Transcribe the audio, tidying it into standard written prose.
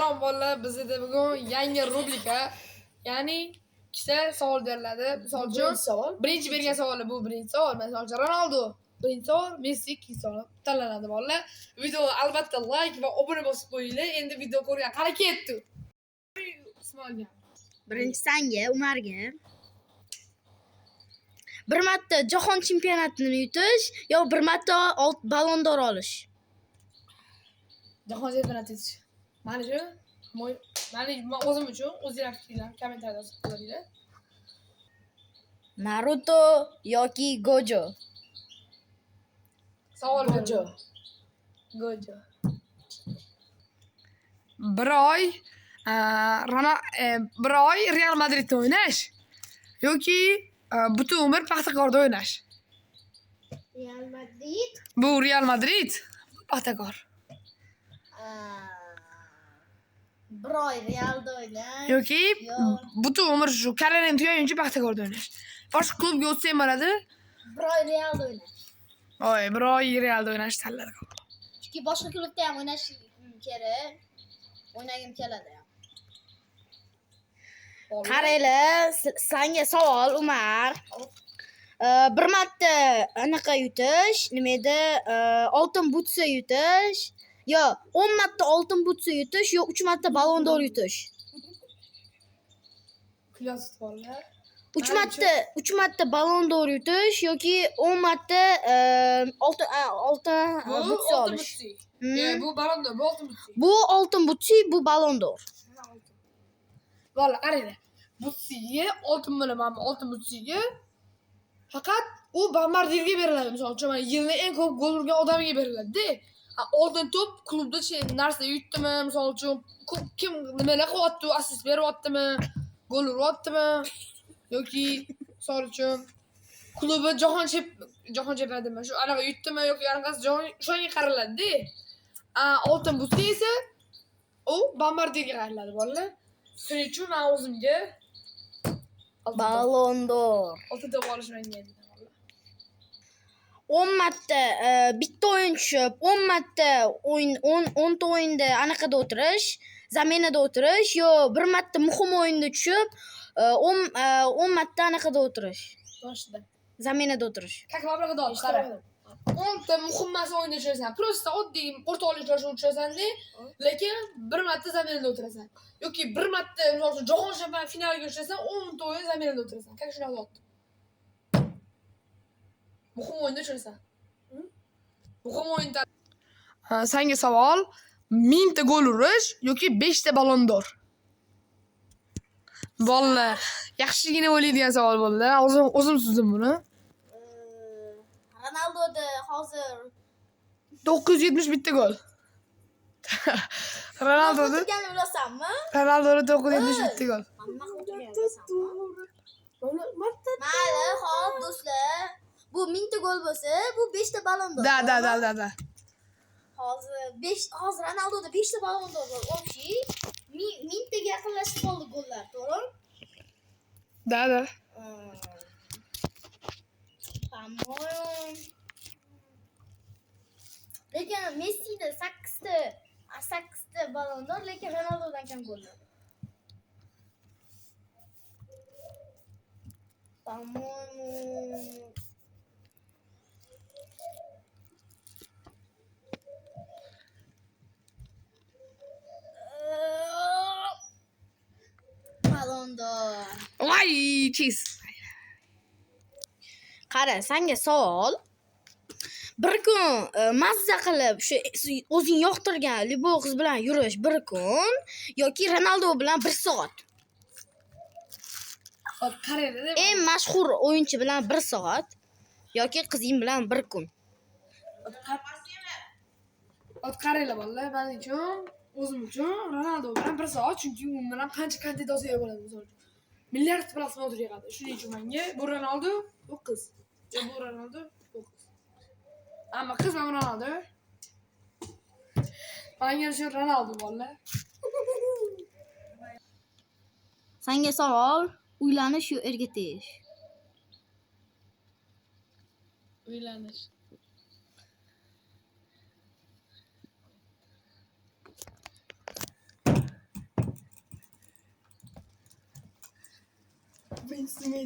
Salom bolalar, bizda bugun yangi rubrika, ya'ni ikkita savol beriladi. Misol uchun, birinchi bergan savoli bu birinchi savol. Misol uchun Ronaldo birinchi savol, Messi ikkinchi savol tanlanadi bolalar. Video albatta like va obuna bosib qo'yinglar. Endi video ko'rgan qara ketdi. Ismoilga. Birinchi sanga, Umarga. Bir marta jahon chempionatini yutish yo bir marta Ballon d'Or olish? Jahon chempionati yutish. Mana shu men o'zim uchun o'zingizlar fikringlarni kommentariyada yozib qo'yinglar. Naruto yoki Gojo? Savol Gojo. Gojo. Bir oy Real Madridda o'ynash yoki butun umr Paxtakorda o'ynash. Real Madrid. Bu Real Madrid, Paxtakor. Bir oy Realda o'ynash Yoki butun umr shu karyerangizni tugaguncha Paxtakorda o'ynash. Boshqa klubga o'tsa ham bo'ladi. Bir oy Realda o'ynash. Bir oy Realda o'ynash tanladim. Chunki boshqa klubda ham o'ynash kerak. O'ynagim keladi. Qaranglar, senga savol, Umar. Bir marta anaqa yutish, nima edi? Oltin butsa yutish, yo 10 marta oltin butsa yutish, yo 3 marta Ballon d'Or yutish. Kuyasiz bolalar. 3 marta Ballon d'Or yutish yoki 10 marta oltin butsa olish. Bu Ballon d'Or, bu oltin butsa. Bu oltin butsa, bu Ballon d'Or. Valla qaranglar. Butsiga oltin bilaman, oltin butsiga faqat u Bombardierga beriladi. Misol uchun yilning eng ko'p gol urgan odamiga beriladi-da. Oltin to'p klubda narsa yutdimi? Misol uchun kim nimalar qilyapti, assist beryaptimi, gol uryaptimi yoki misol uchun klubi jahon chempionatida shu anaqa yutdimi yoki anaqasi shunga qaraladi-da. Oltin butsa esa u Bombardierga qariladi bolalar. Shuning uchun men o'zimga Ballon d'Or. oltin to'p olishmanga dedim. 10 marta bitta o'yin tushib, 10 marta o'yin 10 ta o'yinda anaqada o'tirish, zaminada o'tirish, yo bir marta muhim o'yinda tushib, 10 marta anaqada o'tirish. Boshida. Zaminada o'tirish. Как mablag'da olish, qara. 10 ta muhim emas o'yinda tushasan. Просто oddiy o'rtoqlik uchrashuv tushasan-da, lekin bir marta zaminada o'tirasan. Yoki bir marta, misol uchun jahon chempionati finaliga tushasan, 10 ta o'yin zaminada o'tirasan. Как shunaqa bo'lyapti? Muhim o'yinda tushasan. Muhim o'yinda. Senga savol, 1000 ta gol urish yoki 5 ta Ballon d'Or? Bolalar, yaxshigina o'ylaydigan savol bo'ldi. O'zim suzdim buni. Ronaldoda hozir 971 ta gol. Ronaldoda o'ylasammi? 971 ta gol. Mayli, xo'p do'stlar. Bu 1000 ta gol bo'lsa, bu 5 ta Ballon d'Or. Da. Hozir Ronaldoda 5 ta Ballon d'Or bor. Общий 1000 taga yaqinlashib qoldi gollar, to'g'rimi? Da. Tamam. Lekin Messi'da 8 ta Ballon d'Or, lekin Ronaldodan kam gollar. Tamam. Ballon d'Or. Voy, cheese. Qara, senga savol. Bir kun mazza qilib shu o'zing yoqtirgan libo qiz bilan yurish bir kun yoki Ronaldo bilan 1 soat. Hop, qaranglar. Eng mashhur o'yinchi bilan 1 soat yoki qizing bilan 1 kun. Qaranglar bolalar, men uchun, o'zim uchun Ronaldo bilan 1 soat, chunki u bilan qancha do'stlar bo'ladi misol uchun. Milliard prosmotr yig'adi. Shuning uchun menga bu Ronaldo, bu qiz. Bu Ronaldo, bu qiz. Ammo qiz men Ronaldo. Menga shu Ronaldo bolalar. Senga savol, uylanish yo erga tegish? Uylanish. Ben istəməydim.